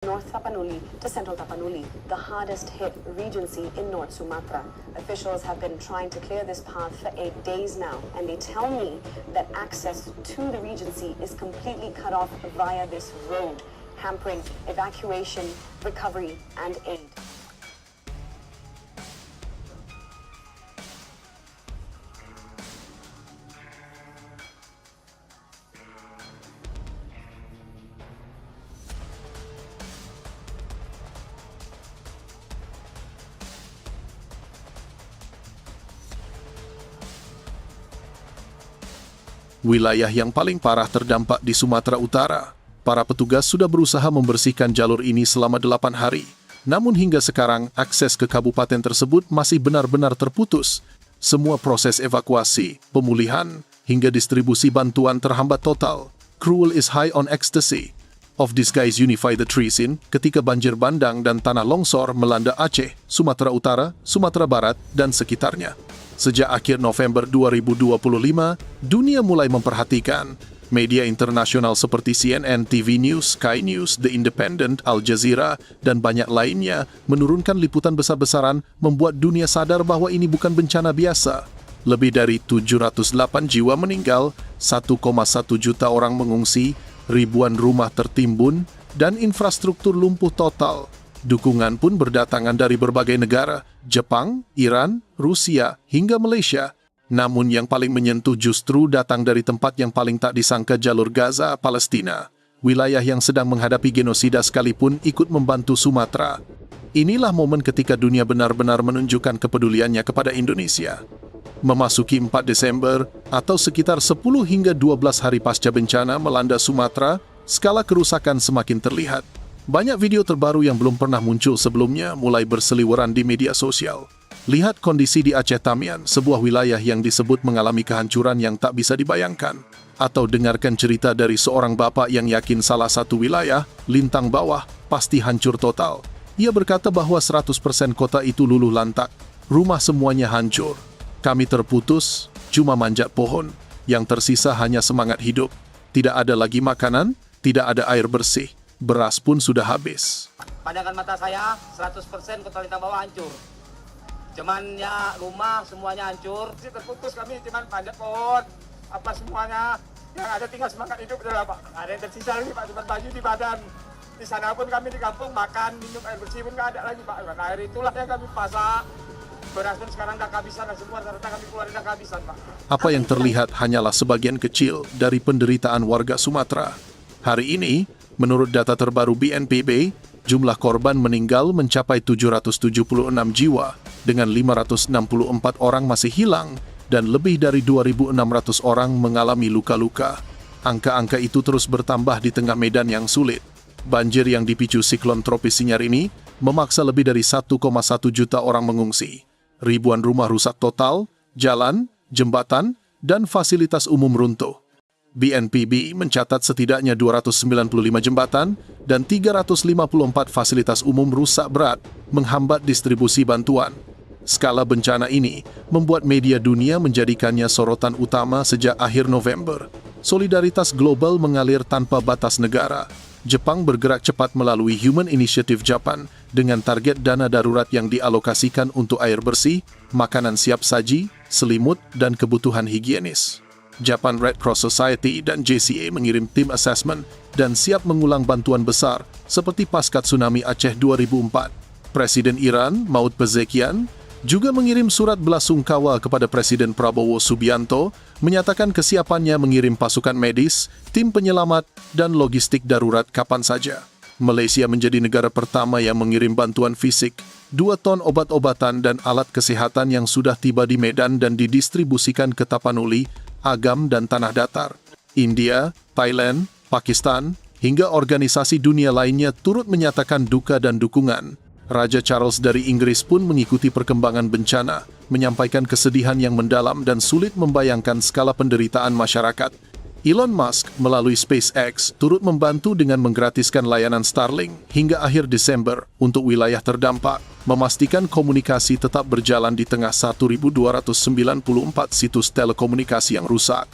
North Tapanuli to Central Tapanuli, the hardest-hit regency in North Sumatra. Officials have been trying to clear this path for 8 days now, and they tell me that access to the regency is completely cut off via this road, hampering evacuation, recovery, and aid. Wilayah yang paling parah terdampak di Sumatera Utara. Para petugas sudah berusaha membersihkan jalur ini selama 8 hari. Namun hingga sekarang, akses ke kabupaten tersebut masih benar-benar terputus. Semua proses evakuasi, pemulihan, hingga distribusi bantuan terhambat total. Cruel is high on ecstasy. Of these guys unify the treason ketika banjir bandang dan tanah longsor melanda Aceh, Sumatera Utara, Sumatera Barat, dan sekitarnya. Sejak akhir November 2025, dunia mulai memperhatikan. Media internasional seperti CNN, TV News, Sky News, The Independent, Al Jazeera, dan banyak lainnya menurunkan liputan besar-besaran membuat dunia sadar bahwa ini bukan bencana biasa. Lebih dari 708 jiwa meninggal, 1,1 juta orang mengungsi, ribuan rumah tertimbun, dan infrastruktur lumpuh total. Dukungan pun berdatangan dari berbagai negara, Jepang, Iran, Rusia, hingga Malaysia. Namun yang paling menyentuh justru datang dari tempat yang paling tak disangka, jalur Gaza, Palestina. Wilayah yang sedang menghadapi genosida sekalipun ikut membantu Sumatera. Inilah momen ketika dunia benar-benar menunjukkan kepeduliannya kepada Indonesia. Memasuki 4 Desember, atau sekitar 10 hingga 12 hari pasca bencana melanda Sumatera, skala kerusakan semakin terlihat. Banyak video terbaru yang belum pernah muncul sebelumnya mulai berseliweran di media sosial. Lihat kondisi di Aceh Tamian, sebuah wilayah yang disebut mengalami kehancuran yang tak bisa dibayangkan. Atau dengarkan cerita dari seorang bapak yang yakin salah satu wilayah, Lintang Bawah, pasti hancur total. Ia berkata bahwa 100% kota itu luluh lantak. Rumah semuanya hancur. Kami terputus, cuma manjat pohon. Yang tersisa hanya semangat hidup. Tidak ada lagi makanan, tidak ada air bersih. Beras pun sudah habis. Pandangan mata saya, 100% kota Lintang Bawah hancur. Cuman ya rumah semuanya hancur. Terputus, kami cuman panjat pohon. Apa semuanya, yang ada tinggal semangat hidup adalah Pak. Ada yang tersisa lagi Pak, cuma baju di badan. Di sana pun kami di kampung makan, minum air bersih pun nggak ada lagi Pak. Dan air itulah yang kami pasak. Beras pun sekarang dah kehabisan, dan semua ternyata kami keluar dah kehabisan Pak. Apa yang terlihat hanyalah sebagian kecil dari penderitaan warga Sumatera. Hari ini, menurut data terbaru BNPB, jumlah korban meninggal mencapai 776 jiwa, dengan 564 orang masih hilang, dan lebih dari 2.600 orang mengalami luka-luka. Angka-angka itu terus bertambah di tengah medan yang sulit. Banjir yang dipicu siklon tropis Sinyar ini memaksa lebih dari 1,1 juta orang mengungsi. Ribuan rumah rusak total, jalan, jembatan, dan fasilitas umum runtuh. BNPB mencatat setidaknya 295 jembatan dan 354 fasilitas umum rusak berat, menghambat distribusi bantuan. Skala bencana ini membuat media dunia menjadikannya sorotan utama sejak akhir November. Solidaritas global mengalir tanpa batas negara. Jepang bergerak cepat melalui Human Initiative Japan dengan target dana darurat yang dialokasikan untuk air bersih, makanan siap saji, selimut, dan kebutuhan higienis. Japan Red Cross Society dan JCA mengirim tim assessment dan siap mengulang bantuan besar seperti pasca tsunami Aceh 2004. Presiden Iran, Maud Pezeshkian, juga mengirim surat belasungkawa kepada Presiden Prabowo Subianto, menyatakan kesiapannya mengirim pasukan medis, tim penyelamat, dan logistik darurat kapan saja. Malaysia menjadi negara pertama yang mengirim bantuan fisik, 2 ton obat-obatan dan alat kesehatan yang sudah tiba di Medan dan didistribusikan ke Tapanuli, Agam, dan Tanah Datar. India, Thailand, Pakistan, hingga organisasi dunia lainnya turut menyatakan duka dan dukungan. Raja Charles dari Inggris pun mengikuti perkembangan bencana, menyampaikan kesedihan yang mendalam dan sulit membayangkan skala penderitaan masyarakat. Elon Musk melalui SpaceX turut membantu dengan menggratiskan layanan Starlink hingga akhir Desember untuk wilayah terdampak, memastikan komunikasi tetap berjalan di tengah 1.294 situs telekomunikasi yang rusak.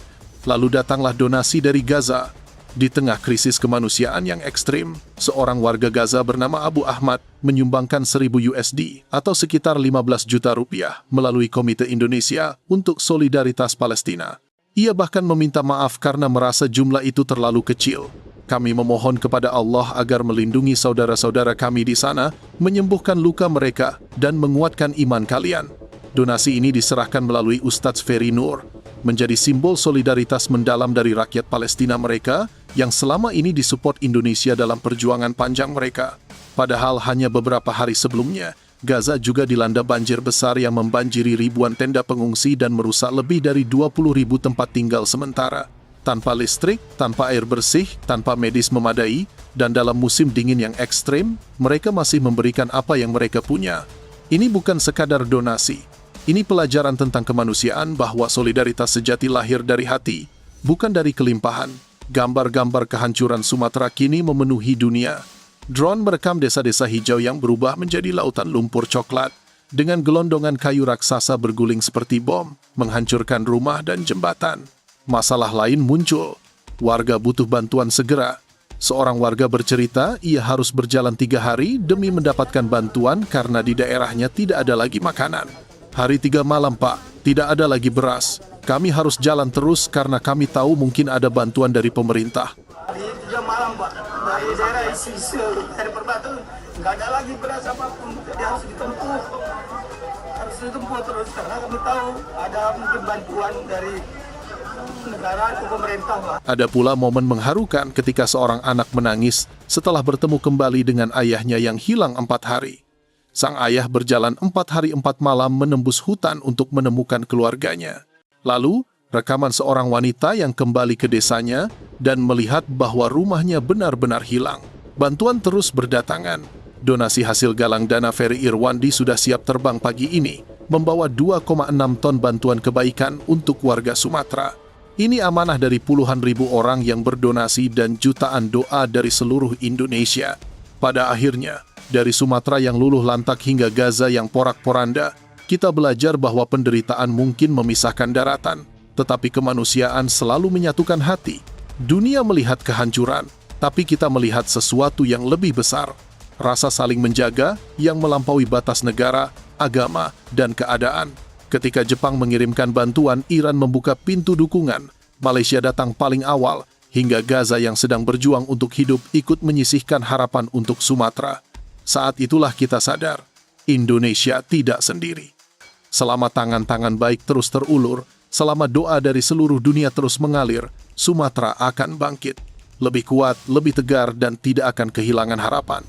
Lalu datanglah donasi dari Gaza. Di tengah krisis kemanusiaan yang ekstrim, seorang warga Gaza bernama Abu Ahmad menyumbangkan 1.000 USD atau sekitar 15 juta rupiah melalui Komite Indonesia untuk Solidaritas Palestina. Ia bahkan meminta maaf karena merasa jumlah itu terlalu kecil. Kami memohon kepada Allah agar melindungi saudara-saudara kami di sana, menyembuhkan luka mereka, dan menguatkan iman kalian. Donasi ini diserahkan melalui Ustadz Ferry Nur, menjadi simbol solidaritas mendalam dari rakyat Palestina mereka yang selama ini disupport Indonesia dalam perjuangan panjang mereka. Padahal hanya beberapa hari sebelumnya, Gaza juga dilanda banjir besar yang membanjiri ribuan tenda pengungsi dan merusak lebih dari 20.000 tempat tinggal sementara. Tanpa listrik, tanpa air bersih, tanpa medis memadai, dan dalam musim dingin yang ekstrim, mereka masih memberikan apa yang mereka punya. Ini bukan sekadar donasi. Ini pelajaran tentang kemanusiaan bahwa solidaritas sejati lahir dari hati, bukan dari kelimpahan. Gambar-gambar kehancuran Sumatera kini memenuhi dunia. Drone merekam desa-desa hijau yang berubah menjadi lautan lumpur coklat, dengan gelondongan kayu raksasa berguling seperti bom, menghancurkan rumah dan jembatan. Masalah lain muncul. Warga butuh bantuan segera. Seorang warga bercerita ia harus berjalan 3 hari demi mendapatkan bantuan karena di daerahnya tidak ada lagi makanan. Hari 3 malam, Pak, tidak ada lagi beras. Kami harus jalan terus karena kami tahu mungkin ada bantuan dari pemerintah. Hari 3 malam, Pak, dari daerah Isise, dari Perbatu, nggak ada lagi beras apapun, jadi harus ditempuh. Harus ditempuh terus, karena kami tahu ada mungkin bantuan dari negara atau pemerintah, Pak. Ada pula momen mengharukan ketika seorang anak menangis setelah bertemu kembali dengan ayahnya yang hilang 4 hari. Sang ayah berjalan 4 hari 4 malam menembus hutan untuk menemukan keluarganya. Lalu, rekaman seorang wanita yang kembali ke desanya dan melihat bahwa rumahnya benar-benar hilang. Bantuan terus berdatangan. Donasi hasil galang dana Ferry Irwandi sudah siap terbang pagi ini, membawa 2,6 ton bantuan kebaikan untuk warga Sumatera. Ini amanah dari puluhan ribu orang yang berdonasi dan jutaan doa dari seluruh Indonesia. Pada akhirnya, dari Sumatera yang luluh lantak hingga Gaza yang porak-poranda, kita belajar bahwa penderitaan mungkin memisahkan daratan, tetapi kemanusiaan selalu menyatukan hati. Dunia melihat kehancuran, tapi kita melihat sesuatu yang lebih besar. Rasa saling menjaga yang melampaui batas negara, agama, dan keadaan. Ketika Jepang mengirimkan bantuan, Iran membuka pintu dukungan. Malaysia datang paling awal, hingga Gaza yang sedang berjuang untuk hidup ikut menyisihkan harapan untuk Sumatera. Saat itulah kita sadar, Indonesia tidak sendiri. Selama tangan-tangan baik terus terulur, selama doa dari seluruh dunia terus mengalir, Sumatera akan bangkit. Lebih kuat, lebih tegar, dan tidak akan kehilangan harapan.